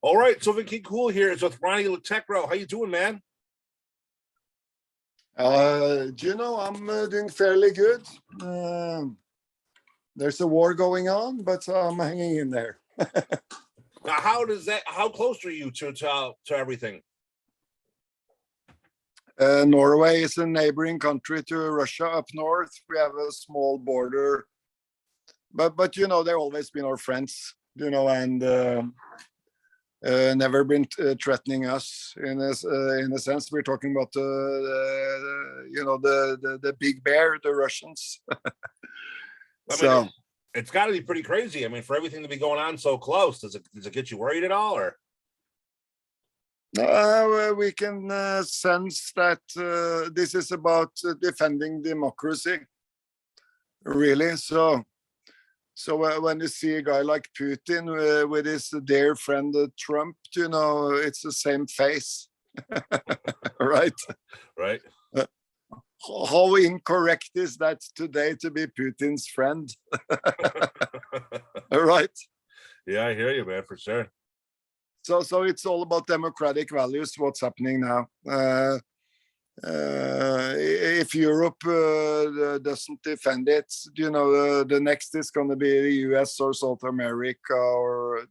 All right, so Vicky Cool here is with Ronni Le Tekrø. How you doing, man? I'm doing fairly good. There's a war going on, but I'm hanging in there. Now, how close are you to everything? Norway is a neighboring country to Russia up north. We have a small border, but they've always been our friends, and never been threatening us in a sense. We're talking about the big bear, the Russians. It's got to be pretty crazy. I mean, for everything to be going on so close, does it get you worried at all, or? We can sense that this is about defending democracy, really. So when you see a guy like Putin with his dear friend Trump, it's the same face, right? Right. How incorrect is that today to be Putin's friend? Right? Yeah, I hear you, man, for sure. So it's all about democratic values, what's happening now. If Europe doesn't defend it, the next is going to be the US or South America, or,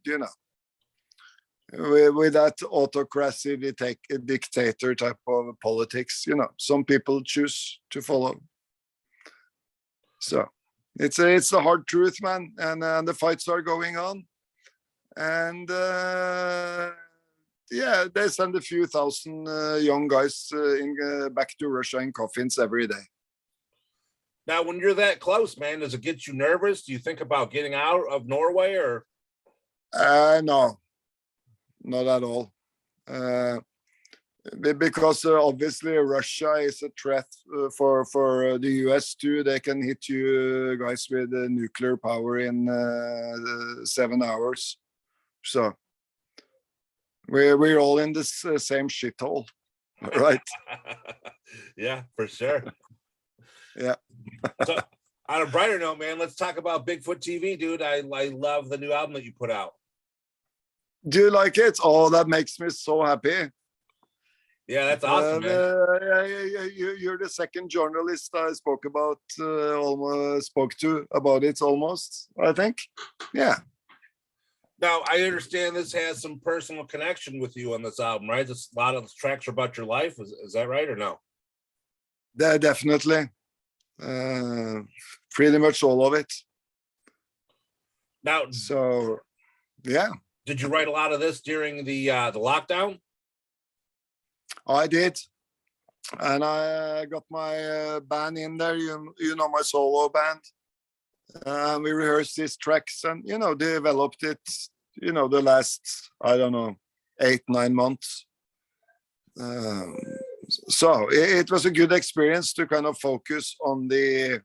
with that autocracy, dictator type of politics, some people choose to follow. So it's the hard truth, man. And the fights are going on. And they send a few thousand young guys back to Russia in coffins every day. Now, when you're that close, man, does it get you nervous? Do you think about getting out of Norway, or? No, not at all. Because obviously Russia is a threat for the US too. They can hit you guys with nuclear power in 7 hours. So we're all in this same shithole, right? Yeah, for sure. Yeah. So, on a brighter note, man, let's talk about Bigfoot TV, dude. I love the new album that you put out. Do you like it? Oh, that makes me so happy. Yeah, that's awesome, man. You're the second journalist I spoke to about it, almost, I think. Yeah. Now, I understand this has some personal connection with you on this album, right? A lot of the tracks are about your life. Is that right, or no? Definitely. Pretty much all of it. Now, so, yeah. Did you write a lot of this during the lockdown? I did. And I got my band in there, my solo band. We rehearsed these tracks and, developed it, the last, 8-9 months. So it was a good experience to kind of focus on the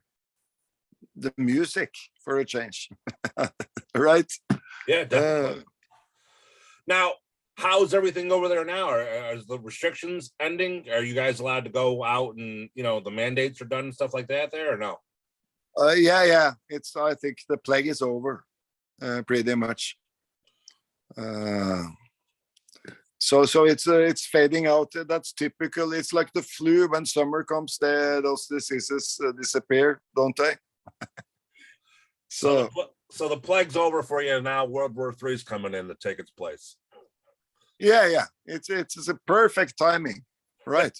music for a change. Right? Yeah, definitely. Now, how's everything over there now? Are the restrictions ending? Are you guys allowed to go out and, the mandates are done and stuff like that there, or no? Yeah. I think the plague is over, pretty much. So it's fading out. That's typical. It's like the flu. When summer comes, those diseases disappear, don't they? So the plague's over for you now. World War III is coming in to take its place. Yeah. It's a perfect timing, right?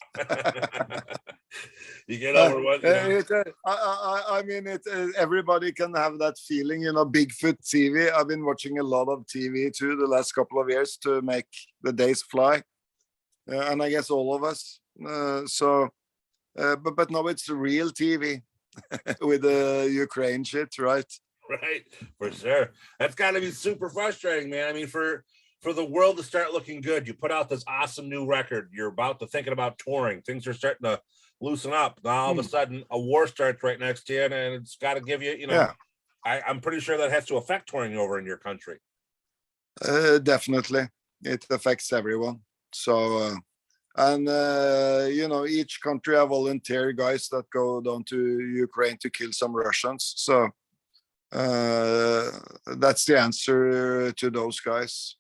You get over what? Everybody can have that feeling, Bigfoot TV. I've been watching a lot of TV too the last couple of years to make the days fly, and I guess all of us. But now it's real TV with the Ukraine shit, right? Right, for sure. That's got to be super frustrating, man. I mean, for the world to start looking good, you put out this awesome new record. You're thinking about touring. Things are starting to loosen up. Now all of a sudden, a war starts right next to you, and it's got to give you, Yeah. I'm pretty sure that has to affect touring over in your country. Definitely, it affects everyone. So, each country have volunteer guys that go down to Ukraine to kill some Russians. So that's the answer to those guys.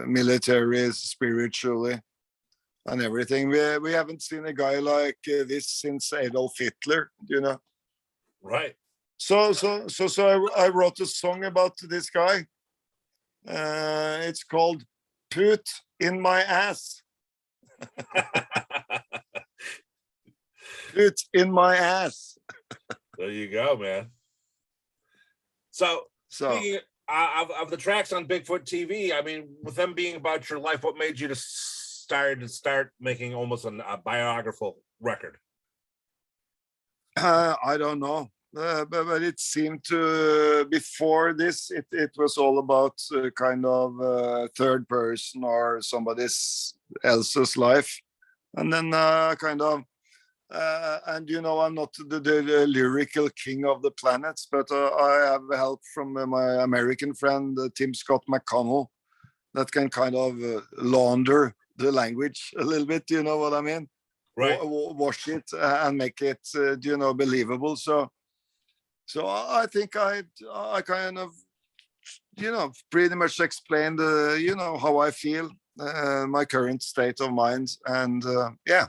military, spiritually, and everything. We haven't seen a guy like this since Adolf Hitler, you know. Right. So I wrote a song about this guy. It's called "Put in My Ass." Put in my ass. There you go, man. So speaking of the tracks on Bigfoot TV, I mean, with them being about your life, what made you to start making almost a biographical record? I don't know, but it seemed to before this, it was all about kind of third person or somebody else's life, and then kind of. And you know, I'm not the lyrical king of the planets, but I have help from my American friend Tim Scott McConnell that can kind of launder the language a little bit. You know what I mean? Right. Wash it and make it, you know, believable. So I think I kind of, you know, pretty much explained, you know, how I feel, my current state of mind, and yeah.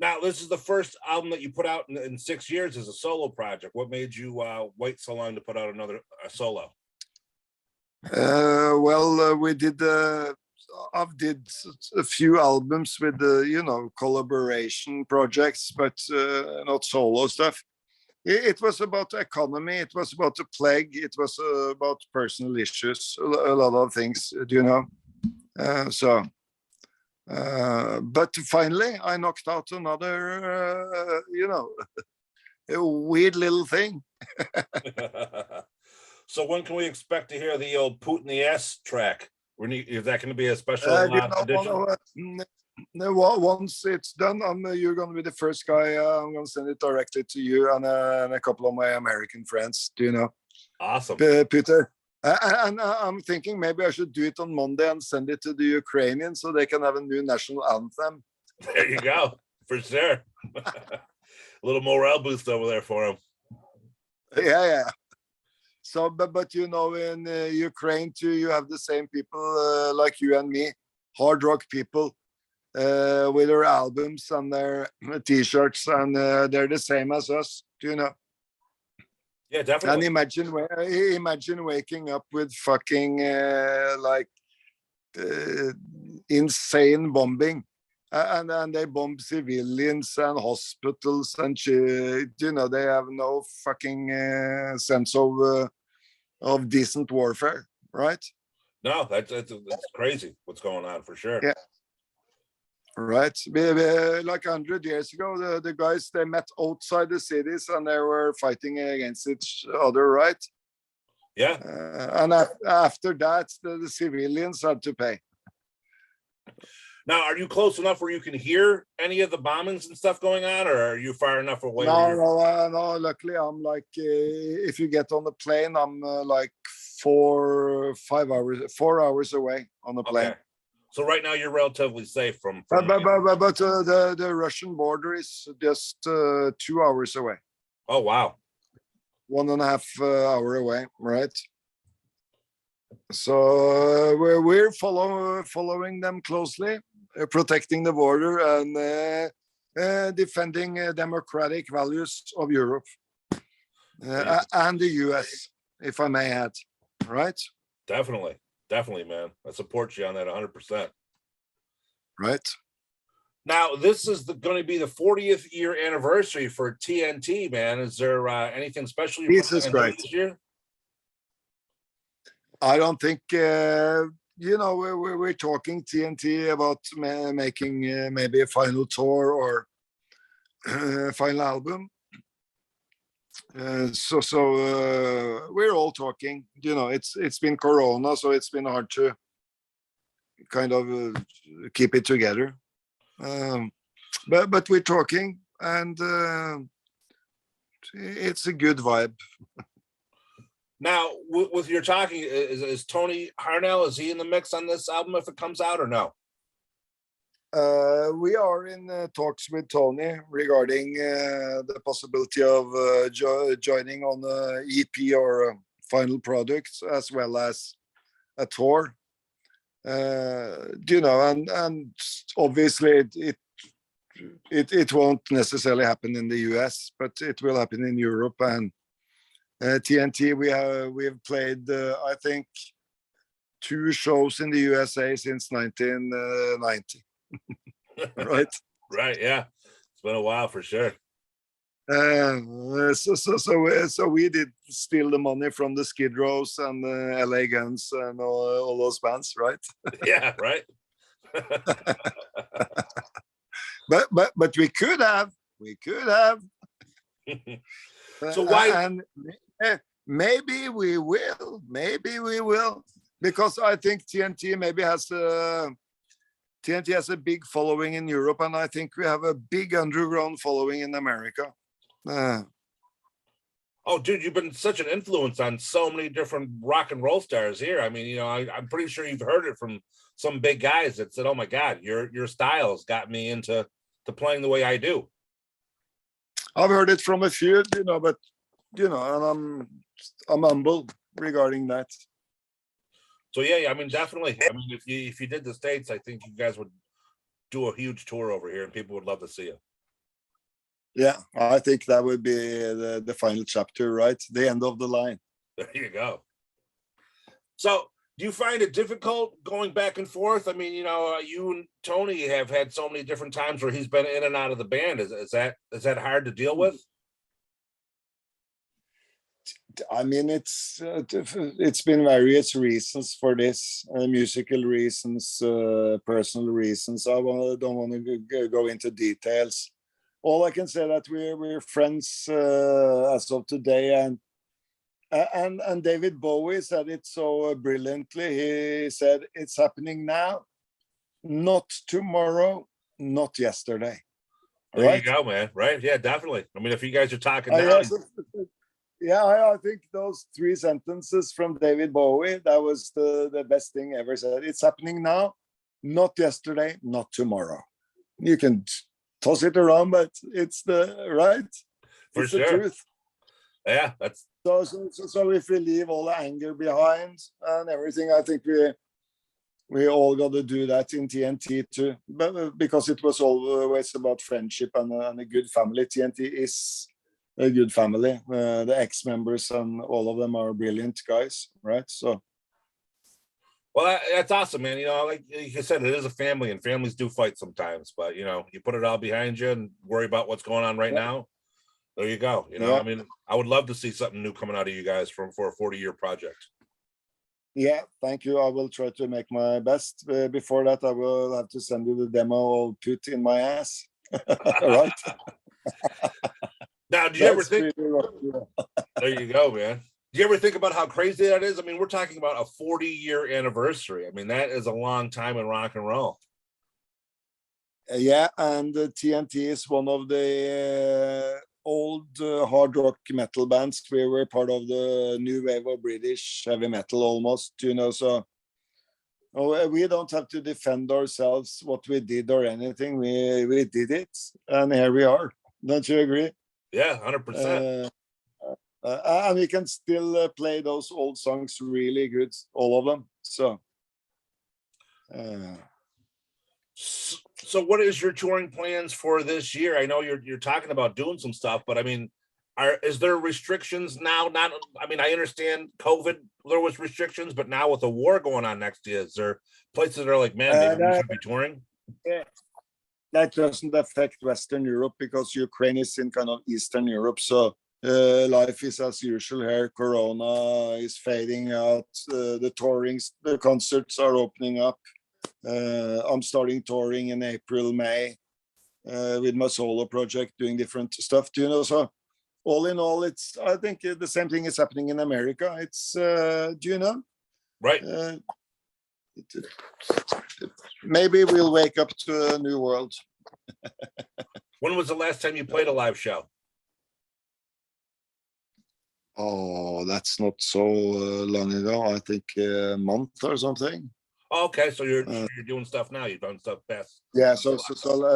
Now, this is the first album that you put out in 6 years as a solo project. What made you wait so long to put out a solo? Well, we did. I've did a few albums with you know, collaboration projects, but not solo stuff. It was about economy. It was about the plague. It was about personal issues. A lot of things, you know. But finally, I knocked out another, you know, a weird little thing. So when can we expect to hear the old Putin Your Ass track? Is that going to be a special You know, edition? Once it's done, you're going to be the first guy. I'm going to send it directly to you and a couple of my American friends. Do you know? Awesome, Peter. And I'm thinking maybe I should do it on Monday and send it to the Ukrainians so they can have a new national anthem. There you go, for sure. A little morale boost over there for them. Yeah. So, but you know, in Ukraine too, you have the same people like you and me, hard rock people, with their albums and their T-shirts, and they're the same as us. Do you know? Yeah, definitely. And imagine waking up with fucking like insane bombing, and they bomb civilians and hospitals and shit. You know, they have no fucking sense of decent warfare, right? No, that's crazy what's going on, for sure. Yeah. Right. Like 100 years ago, the guys, they met outside the cities and they were fighting against each other, right? Yeah. And after that, the civilians had to pay. Now, are you close enough where you can hear any of the bombings and stuff going on, or are you far enough away? No. Luckily, I'm like, if you get on the plane, I'm like 4 hours away on the plane. Okay. So right now you're relatively safe from But the Russian border is just 2 hours away. Oh, wow. 1.5 hour away, right? So we're following them closely, protecting the border and defending democratic values of Europe and the US, if I may add, right? Definitely, man. I support you on that 100%. Right. Now, this is going to be the 40th year anniversary for TNT, man. Is there anything special you're planning this year? I don't think, you know, we're talking TNT about making maybe a final tour or final album. So we're all talking, you know, it's been Corona, so it's been hard to kind of keep it together. But we're talking, and it's a good vibe. Now, with your talking, is Tony Harnell, is he in the mix on this album if it comes out, or no? We are in talks with Tony regarding the possibility of joining on the EP or final product, as well as a tour. You know, and obviously it won't necessarily happen in the US, but it will happen in Europe. And TNT, we have played, I think, 2 shows in the USA since 1990. Right? Right, yeah. It's been a while for sure. So we did steal the money from the Skid Rows and LA Guns and all those bands, right? Yeah, right. But we could have. So why? And maybe we will. Because I think TNT has a big following in Europe, and I think we have a big underground following in America. Oh, dude, you've been such an influence on so many different rock and roll stars here. I mean, you know, I'm pretty sure you've heard it from some big guys that said, "Oh my God, your styles got me into playing the way I do." I've heard it from a few, you know, but you know, and I'm humble regarding that. So yeah, I mean, definitely. I mean, if you did the States, I think you guys would do a huge tour over here, and people would love to see you. Yeah, I think that would be the final chapter, right? The end of the line. There you go. So, do you find it difficult going back and forth? I mean, you know, you and Tony have had so many different times where he's been in and out of the band. Is that hard to deal with? I mean, it's been various reasons for this, musical reasons, personal reasons. I don't want to go into details. All I can say that we're friends as of today, and David Bowie said it so brilliantly. He said, "It's happening now, not tomorrow, not yesterday." There right? You go, man. Right? Yeah, definitely. I mean, if you guys are talking now, yeah, I think those 3 sentences from David Bowie, that was the best thing ever said. It's happening now, not yesterday, not tomorrow. You can toss it around, but it's the right. For it's sure. The truth. Yeah, that's so if we leave all the anger behind and everything, I think we all got to do that in TNT too. But because it was always about friendship and a good family. TNT is a good family. The ex-members and all of them are brilliant guys, right? So. Well, that's awesome, man. You know, like you said, it is a family, and families do fight sometimes. But you know, you put it all behind you and worry about what's going on right now. There you go. You know, I mean, I would love to see something new coming out of you guys for a 40-year project. Yeah, thank you. I will try to make my best. Before that, I will have to send you the demo of Putin My Ass. Right? Now, do you ever think? There you go, man. Do you ever think about how crazy that is? I mean, we're talking about a 40-year anniversary. I mean, that is a long time in rock and roll. Yeah, and TNT is one of the old hard rock metal bands. We were part of the new wave of British heavy metal almost, you know, so we don't have to defend ourselves, what we did or anything. We did it, and here we are. Don't you agree? Yeah, 100%. And we can still play those old songs really good, all of them. So what is your touring plans for this year? I know you're talking about doing some stuff, but I mean, is there restrictions now? I mean, I understand COVID, there was restrictions, but now with the war going on next year, is there places that are like, man, maybe we should be touring? Yeah. That doesn't affect Western Europe because Ukraine is in kind of Eastern Europe. So life is as usual here. Corona is fading out. The tourings, the concerts are opening up. I'm starting touring in April, May with my solo project, doing different stuff, you know. So all in all, I think the same thing is happening in America. It's, do you know? Right. Maybe we'll wake up to a new world. When was the last time you played a live show? Oh, that's not so long ago. I think a month or something. Okay, so you're doing stuff now. You've done stuff past. Yeah, so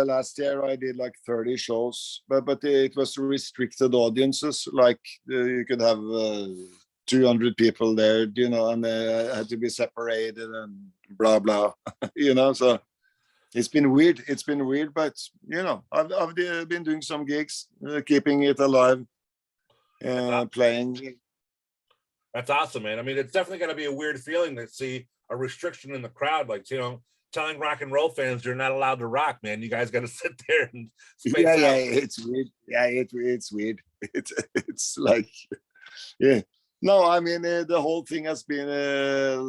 last year I did like 30 shows, but it was restricted audiences. Like you could have 200 people there, you know, and had to be separated and blah blah, you know. So it's been weird. It's been weird, but you know, I've been doing some gigs, keeping it alive, playing. That's awesome, man. I mean, it's definitely going to be a weird feeling to see a restriction in the crowd, like, you know, telling rock and roll fans you're not allowed to rock, man. You guys got to sit there and space out. Yeah, it's weird. Yeah, it's weird. It's like, yeah. No, I mean, the whole thing has been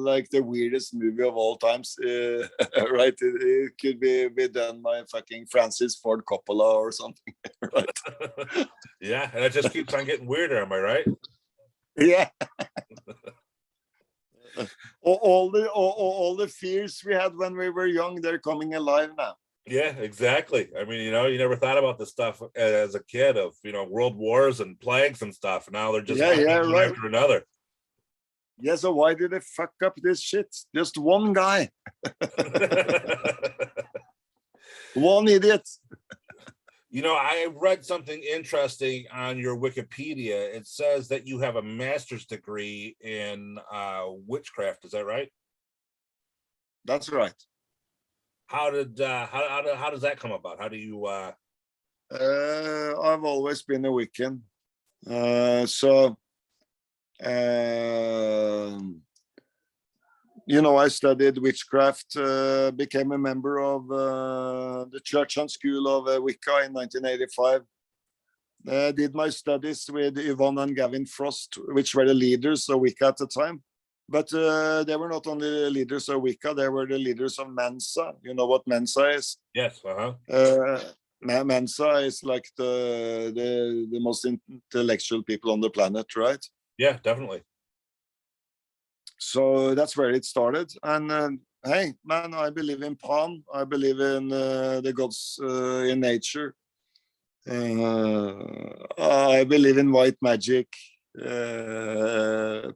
like the weirdest movie of all times, right? It could be done by fucking Francis Ford Coppola or something, right? Yeah, and it just keeps on getting weirder, am I right? Yeah. all the fears we had when we were young, they're coming alive now. Yeah, exactly. I mean, you know, you never thought about this stuff as a kid of, you know, world wars and plagues and stuff. Now they're just one right. after another. Yeah, so why did they fuck up this shit? Just one guy. One idiot. You know, I read something interesting on your Wikipedia. It says that you have a master's degree in witchcraft. Is that right? That's right. How did how does that come about? How do you I've always been a Wiccan. You know, I studied witchcraft, became a member of the Church and School of Wicca in 1985. Did my studies with Yvonne and Gavin Frost, which were the leaders of Wicca at the time. But they were not only the leaders of Wicca, they were the leaders of Mensa. You know what Mensa is? Yes. Mensa is like the most intellectual people on the planet, right? Yeah, definitely. So that's where it started. And hey, man, I believe in Pan. I believe in the gods in nature. I believe in white magic,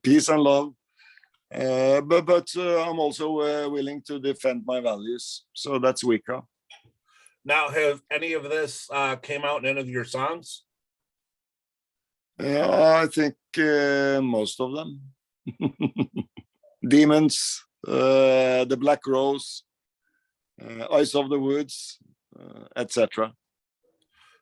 peace and love. But I'm also willing to defend my values. So that's Wicca. Now, have any of this came out in any of your songs? I think most of them. Demons, The Black Rose, Eyes of the Woods, etc.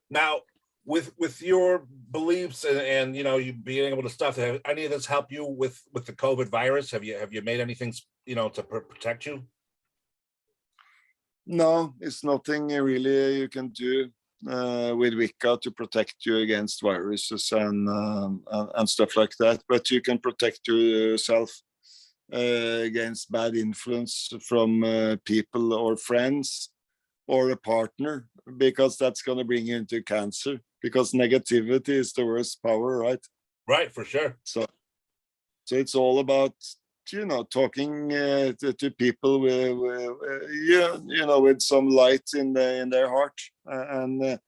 Now, with your beliefs and you know, you being able to stuff, have any of this help you with the COVID virus? Have you made anything, you know, to protect you? No, it's nothing really you can do with Wicca to protect you against viruses and stuff like that. But you can protect yourself against bad influence from people or friends or a partner, because that's going to bring you into cancer, because negativity is the worst power, right? Right, for sure. So it's all about, you know, talking to people with you know, with some light in their heart, and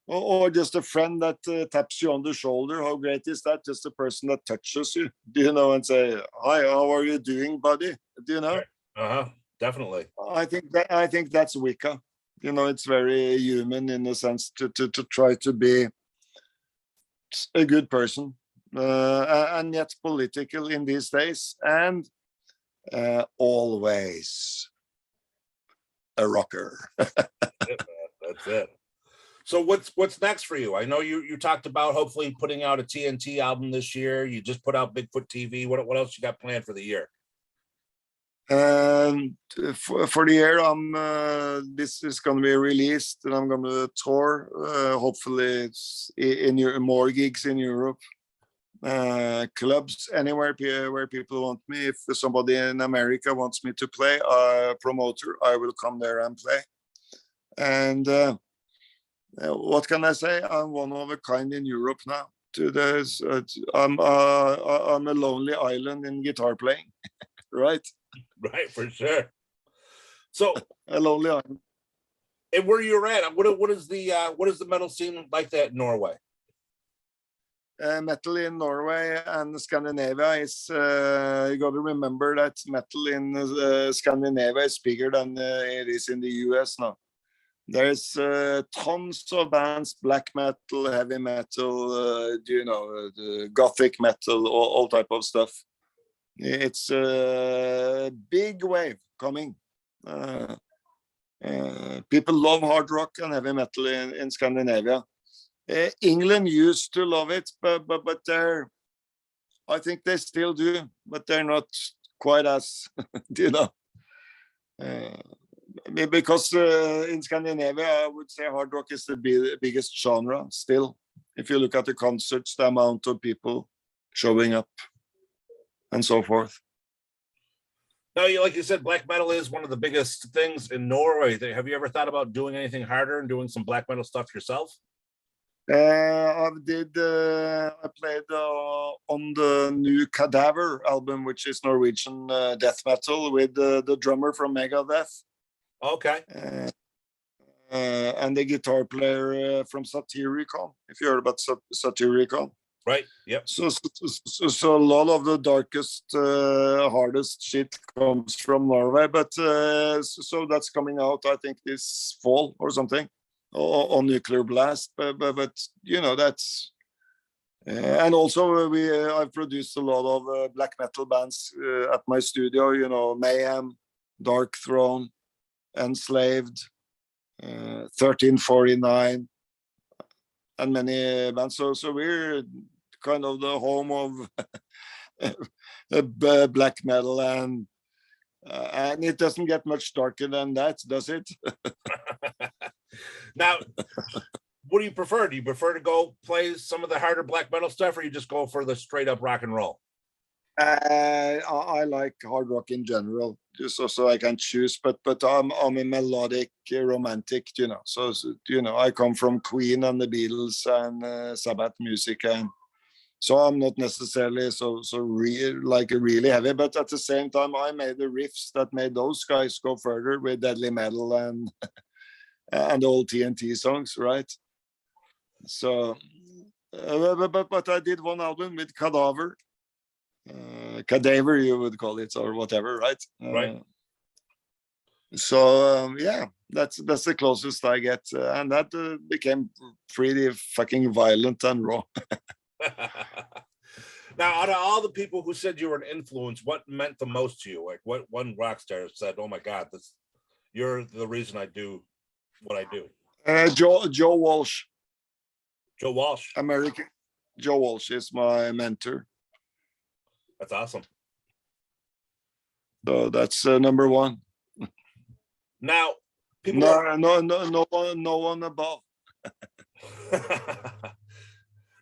or just a friend that taps you on the shoulder. How great is that? Just a person that touches you, you know, and say, "Hi, how are you doing, buddy?" Do you know? Definitely. I think that's Wicca. You know, it's very human in the sense to try to be a good person, and yet political in these days, and always a rocker. That's it. So what's next for you? I know you talked about hopefully putting out a TNT album this year. You just put out Bigfoot TV. What else you got planned for the year? For the year, this is going to be released, and I'm going to tour. Hopefully, it's in more gigs in Europe, clubs, anywhere where people want me. If somebody in America wants me to play, promoter, I will come there and play. And what can I say? I'm one of a kind in Europe now. I'm a lonely island in guitar playing, right? Right, for sure. So a lonely island. And where you're at, what is the metal scene like that in Norway? Metal in Norway and Scandinavia is, you got to remember that metal in Scandinavia is bigger than it is in the US now. There's tons of bands, black metal, heavy metal, gothic metal, all type of stuff. It's a big wave coming. People love hard rock and heavy metal in Scandinavia. England used to love it, but I think they still do, but they're not quite as, because in Scandinavia, I would say hard rock is the biggest genre still. If you look at the concerts, the amount of people showing up and so forth. No, like you said, black metal is one of the biggest things in Norway. Have you ever thought about doing anything harder and doing some black metal stuff yourself? I played on the new Cadaver album, which is Norwegian death metal, with the drummer from Megadeth. Okay. And the guitar player from Satyricon, if you heard about Satyricon. Right, yep. So a lot of the darkest, hardest shit comes from Norway, but so that's coming out, I think, this fall or something, on Nuclear Blast, but that's... and also I've produced a lot of black metal bands at my studio, Mayhem, Dark Throne, Enslaved, 1349, and many bands. So we're kind of the home of black metal, and it doesn't get much darker than that, does it? Now, what do you prefer? Do you prefer to go play some of the harder black metal stuff, or you just go for the straight up rock and roll? I like hard rock in general, just so I can choose. But I'm a melodic romantic, So I come from Queen and the Beatles and Sabbath music, and so I'm not necessarily so really heavy. But at the same time, I made the riffs that made those guys go further with deadly metal and and old TNT songs, right? So, but I did one album with Cadaver. Cadaver, you would call it, or whatever, right? Right. So yeah, that's the closest I get, and that became pretty fucking violent and raw. Now, out of all the people who said you were an influence, what meant the most to you? Like, what one rock star said, "Oh my God, you're the reason I do what I do"? Joe Walsh. Joe Walsh. American. Joe Walsh is my mentor. That's awesome. So that's number one. Now, people no one above.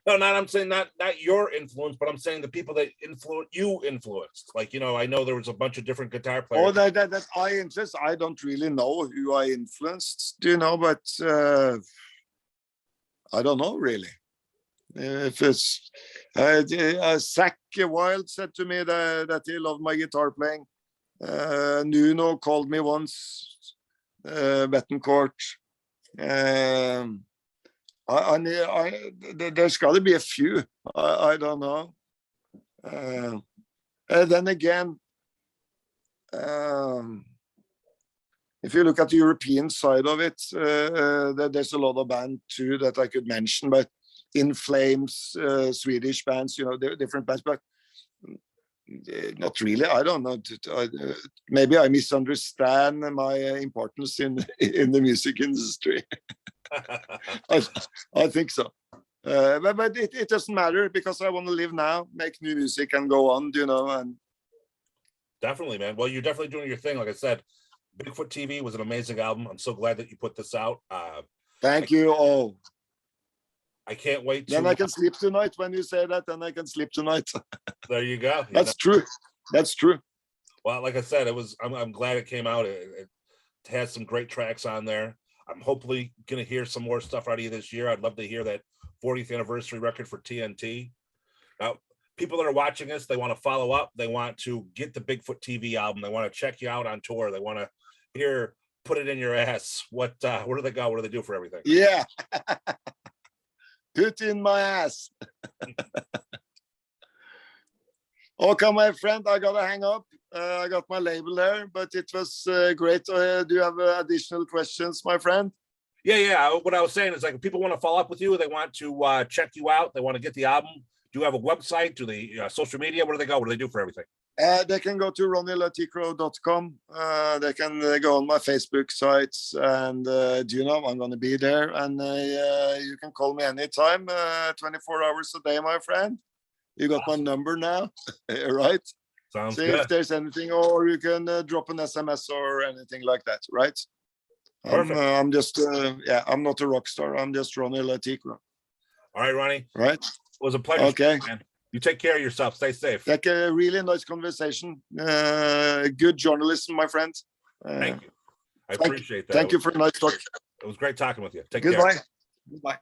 No, I'm saying not your influence, but I'm saying the people that influenced. Like, I know there was a bunch of different guitar players. Oh, that I influenced. I don't really know who I influenced, but I don't know really. If it's Zach Wilde said to me that he loved my guitar playing. Nuno called me once. Bettencourt. There's got to be a few. I don't know. And then again, if you look at the European side of it, there's a lot of bands too that I could mention, but In Flames, Swedish bands, different bands, but not really. I don't know. Maybe I misunderstand my importance in the music industry. I think so. But it doesn't matter, because I want to live now, make new music, and go on, and definitely, man. Well, you're definitely doing your thing. Like I said, Bigfoot TV was an amazing album. I'm so glad that you put this out. Thank you all. I can't wait to... Then I can sleep tonight. When you say that, then I can sleep tonight. There you go. That's true. That's true. Well, like I said, I'm glad it came out. It has some great tracks on there. I'm hopefully going to hear some more stuff out of you this year. I'd love to hear that 40th anniversary record for TNT. Now, people that are watching this, they want to follow up. They want to get the Bigfoot TV album. They want to check you out on tour. They want to hear Put It In Your Ass. Where do they go? What do they do for everything? Yeah. Put in my ass. Okay, my friend, I gotta hang up. I got my label there, but it was great. Do you have additional questions, my friend? Yeah. What I was saying is, like, if people want to follow up with you, they want to check you out, they want to get the album. Do you have a website? Do they social media? Where do they go? What do they do for everything? They can go to RonnieLeTekrø.com. They can go on my Facebook sites, and you know I'm going to be there. And you can call me anytime, 24 hours a day, my friend. You got my number now, right? Sounds So good. if there's anything, or you can drop an SMS or anything like that, right? I'm just, I'm not a rock star. I'm just Ronni Le Tekrø. All right, Ronnie. Right. It was a pleasure. Okay. Man. You take care of yourself. Stay safe. Like a really nice conversation. Good journalism, my friend. Thank you. I appreciate that. Thank you for a nice talk. It was great talking with you. Take Goodbye. care. Goodbye.